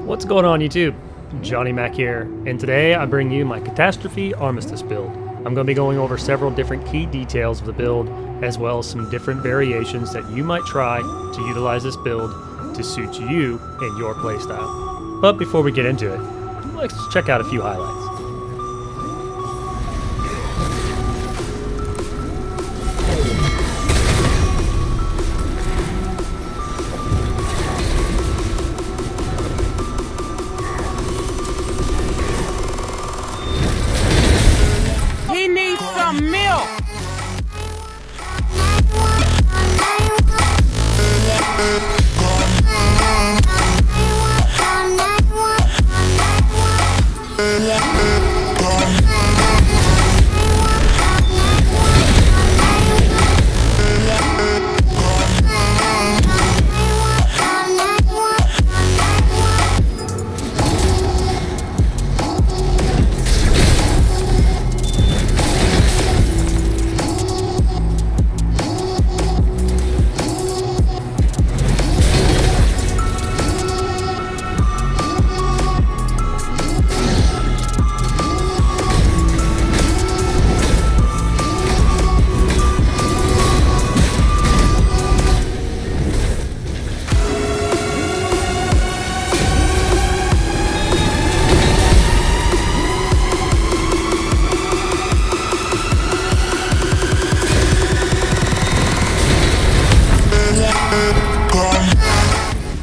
What's going on YouTube? Johnny Mac here, and today I bring you my Catastrophe Armistice build. I'm going to be going over several different key details of the build, as well as some different variations that you might try to utilize this build to suit you and your playstyle. But before we get into it, let's check out a few highlights.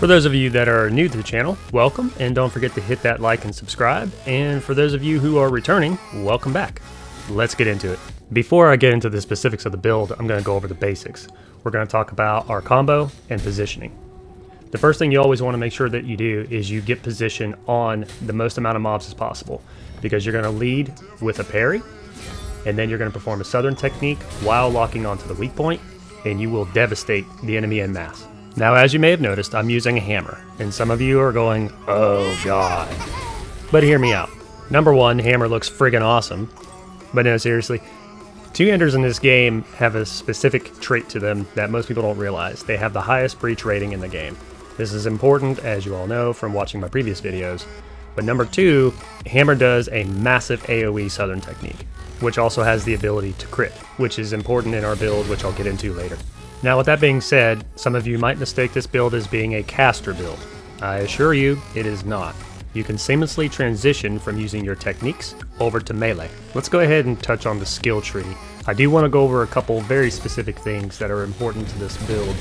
For those of you that are new to the channel, welcome, and don't forget to hit that like and subscribe. And for those of you who are returning, welcome back. Let's get into it. Before I get into the specifics of the build, I'm going to go over the basics. We're going to talk about our combo and positioning. The first thing you always want to make sure that you do is you get position on the most amount of mobs as possible, because you're going to lead with a parry, and then you're going to perform a southern technique while locking onto the weak point, and you will devastate the enemy en masse. Now, as you may have noticed, I'm using a hammer, and some of you are going, oh god. But hear me out. Number one, hammer looks friggin' awesome. But no, seriously, two-handers in this game have a specific trait to them that most people don't realize. They have the highest breach rating in the game. This is important, as you all know from watching my previous videos. But number two, hammer does a massive AoE southern technique, which also has the ability to crit, which is important in our build, which I'll get into later. Now, with that being said, some of you might mistake this build as being a caster build. I assure you, it is not. You can seamlessly transition from using your techniques over to melee. Let's go ahead and touch on the skill tree. I do want to go over a couple very specific things that are important to this build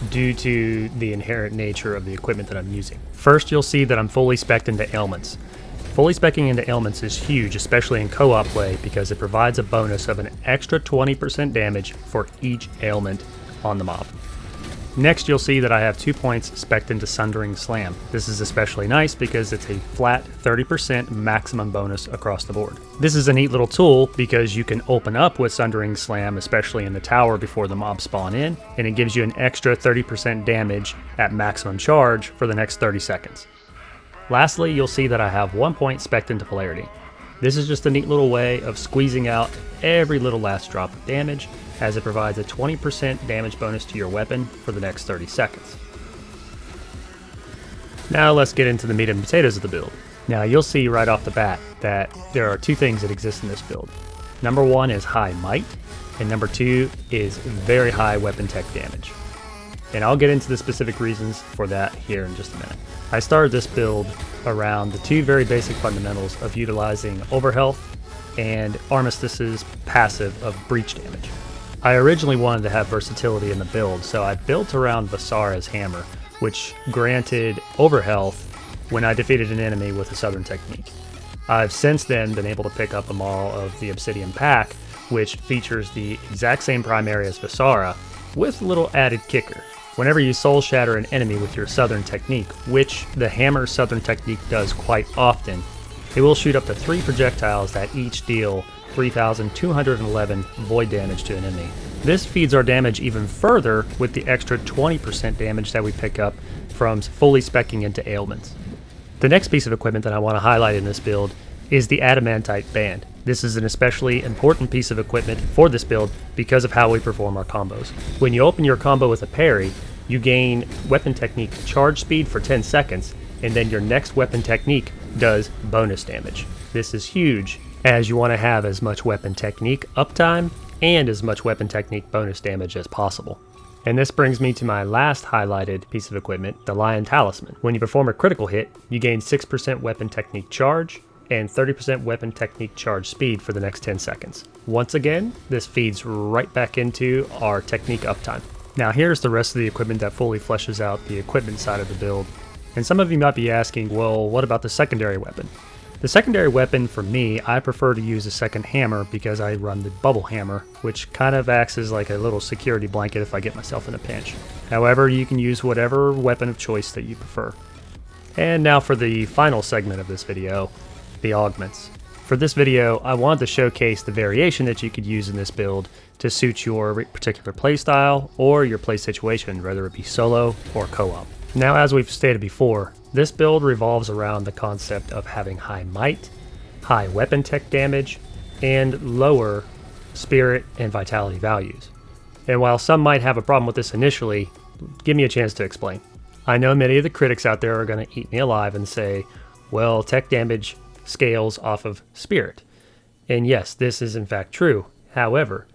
due to the inherent nature of the equipment that I'm using. First, you'll see that I'm fully spec'd into ailments. Fully speccing into ailments is huge, especially in co-op play, because it provides a bonus of an extra 20% damage for each ailment on the mob. Next, you'll see that I have 2 points spec'd into Sundering Slam. This is especially nice because it's a flat 30% maximum bonus across the board. This is a neat little tool because you can open up with Sundering Slam, especially in the tower before the mobs spawn in, and it gives you an extra 30% damage at maximum charge for the next 30 seconds. Lastly, you'll see that I have 1 point spec'd into Polarity. This is just a neat little way of squeezing out every little last drop of damage, as it provides a 20% damage bonus to your weapon for the next 30 seconds. Now let's get into the meat and potatoes of the build. Now you'll see right off the bat that there are two things that exist in this build. Number one is high might, and number two is very high weapon tech damage. And I'll get into the specific reasons for that here in just a minute. I started this build around the two very basic fundamentals of utilizing Overhealth and Armistice's passive of breach damage. I originally wanted to have versatility in the build, so I built around Visara's hammer, which granted Overhealth when I defeated an enemy with a southern technique. I've since then been able to pick up a model of the Obsidian Pack, which features the exact same primary as Visara, with a little added kicker. Whenever you soul shatter an enemy with your southern technique, which the hammer southern technique does quite often, it will shoot up to 3 projectiles that each deal 3,211 void damage to an enemy. This feeds our damage even further with the extra 20% damage that we pick up from fully speccing into ailments. The next piece of equipment that I want to highlight in this build is the Adamantite Band. This is an especially important piece of equipment for this build because of how we perform our combos. When you open your combo with a parry, you gain weapon technique charge speed for 10 seconds, and then your next weapon technique does bonus damage. This is huge, as you want to have as much weapon technique uptime and as much weapon technique bonus damage as possible. And this brings me to my last highlighted piece of equipment, the Lion Talisman. When you perform a critical hit, you gain 6% weapon technique charge and 30% weapon technique charge speed for the next 10 seconds. Once again, this feeds right back into our technique uptime. Now here's the rest of the equipment that fully fleshes out the equipment side of the build. And some of you might be asking, well, what about the secondary weapon? The secondary weapon, for me, I prefer to use a second hammer because I run the bubble hammer, which kind of acts as like a little security blanket if I get myself in a pinch. However, you can use whatever weapon of choice that you prefer. And now for the final segment of this video, the augments. For this video, I wanted to showcase the variation that you could use in this build to suit your particular playstyle or your play situation, whether it be solo or co-op. Now, as we've stated before, this build revolves around the concept of having high might, high weapon tech damage, and lower spirit and vitality values. And while some might have a problem with this initially, give me a chance to explain. I know many of the critics out there are going to eat me alive and say, well, tech damage scales off of spirit. And yes, this is in fact true. However,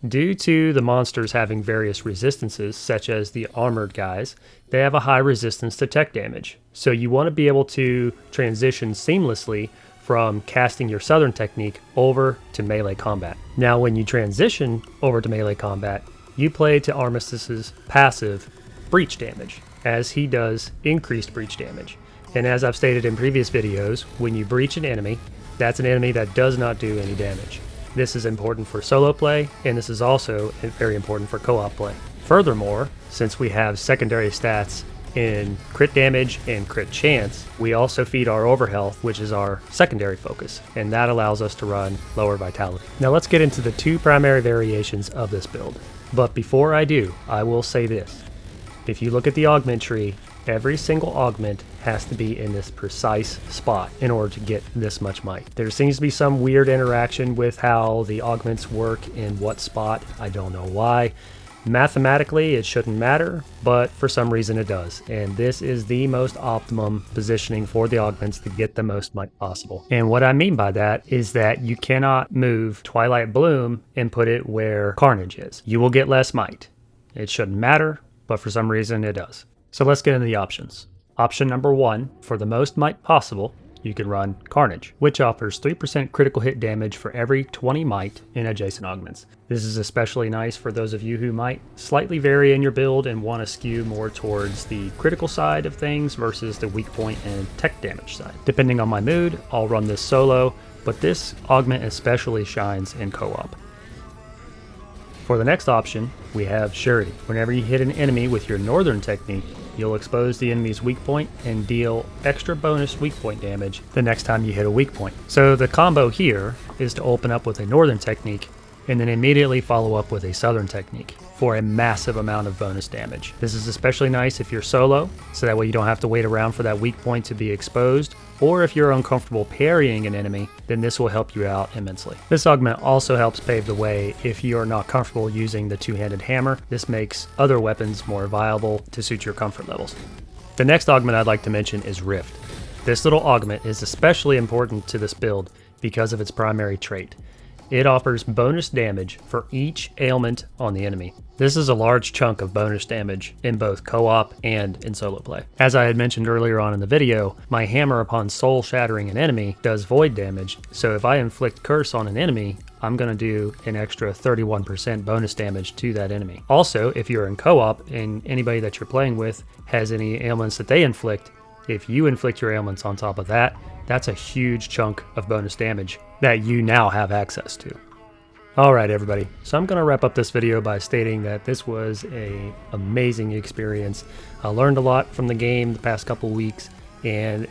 due to the monsters having various resistances, such as the armored guys, they have a high resistance to tech damage. So you want to be able to transition seamlessly from casting your southern technique over to melee combat. Now when you transition over to melee combat, you play to Armistice's passive breach damage, as he does increased breach damage. And as I've stated in previous videos, when you breach an enemy, that's an enemy that does not do any damage. This is important for solo play, and this is also very important for co-op play. Furthermore, since we have secondary stats in crit damage and crit chance, we also feed our Overhealth, which is our secondary focus, and that allows us to run lower vitality. Now let's get into the two primary variations of this build. But before I do, I will say this. If you look at the augment tree, every single augment has to be in this precise spot in order to get this much might. There seems to be some weird interaction with how the augments work in what spot. I don't know why. Mathematically, it shouldn't matter, but for some reason it does. And this is the most optimum positioning for the augments to get the most might possible. And what I mean by that is that you cannot move Twilight Bloom and put it where Carnage is. You will get less might. It shouldn't matter, but for some reason it does. So let's get into the options. Option number 1, for the most might possible, you can run Carnage, which offers 3% critical hit damage for every 20 might in adjacent augments. This is especially nice for those of you who might slightly vary in your build and want to skew more towards the critical side of things versus the weak point and tech damage side. Depending on my mood, I'll run this solo, but this augment especially shines in co-op. For the next option, we have Surety. Whenever you hit an enemy with your northern technique, you'll expose the enemy's weak point and deal extra bonus weak point damage the next time you hit a weak point. So the combo here is to open up with a northern technique and then immediately follow up with a southern technique for a massive amount of bonus damage. This is especially nice if you're solo, so that way you don't have to wait around for that weak point to be exposed, or if you're uncomfortable parrying an enemy, then this will help you out immensely. This augment also helps pave the way if you are not comfortable using the two-handed hammer. This makes other weapons more viable to suit your comfort levels. The next augment I'd like to mention is Rift. This little augment is especially important to this build because of its primary trait. It offers bonus damage for each ailment on the enemy. This is a large chunk of bonus damage in both co-op and in solo play. As I had mentioned earlier on in the video, my hammer upon soul shattering an enemy does void damage, so if I inflict curse on an enemy, I'm going to do an extra 31% bonus damage to that enemy. Also, if you're in co-op and anybody that you're playing with has any ailments that they inflict, if you inflict your ailments on top of that, that's a huge chunk of bonus damage that you now have access to. Alright everybody, so I'm going to wrap up this video by stating that this was an amazing experience. I learned a lot from the game the past couple weeks, and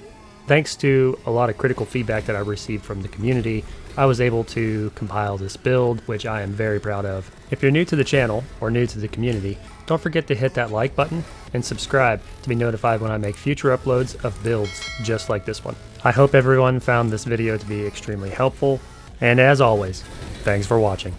thanks to a lot of critical feedback that I received from the community, I was able to compile this build, which I am very proud of. If you're new to the channel or new to the community, don't forget to hit that like button and subscribe to be notified when I make future uploads of builds just like this one. I hope everyone found this video to be extremely helpful, and as always, thanks for watching.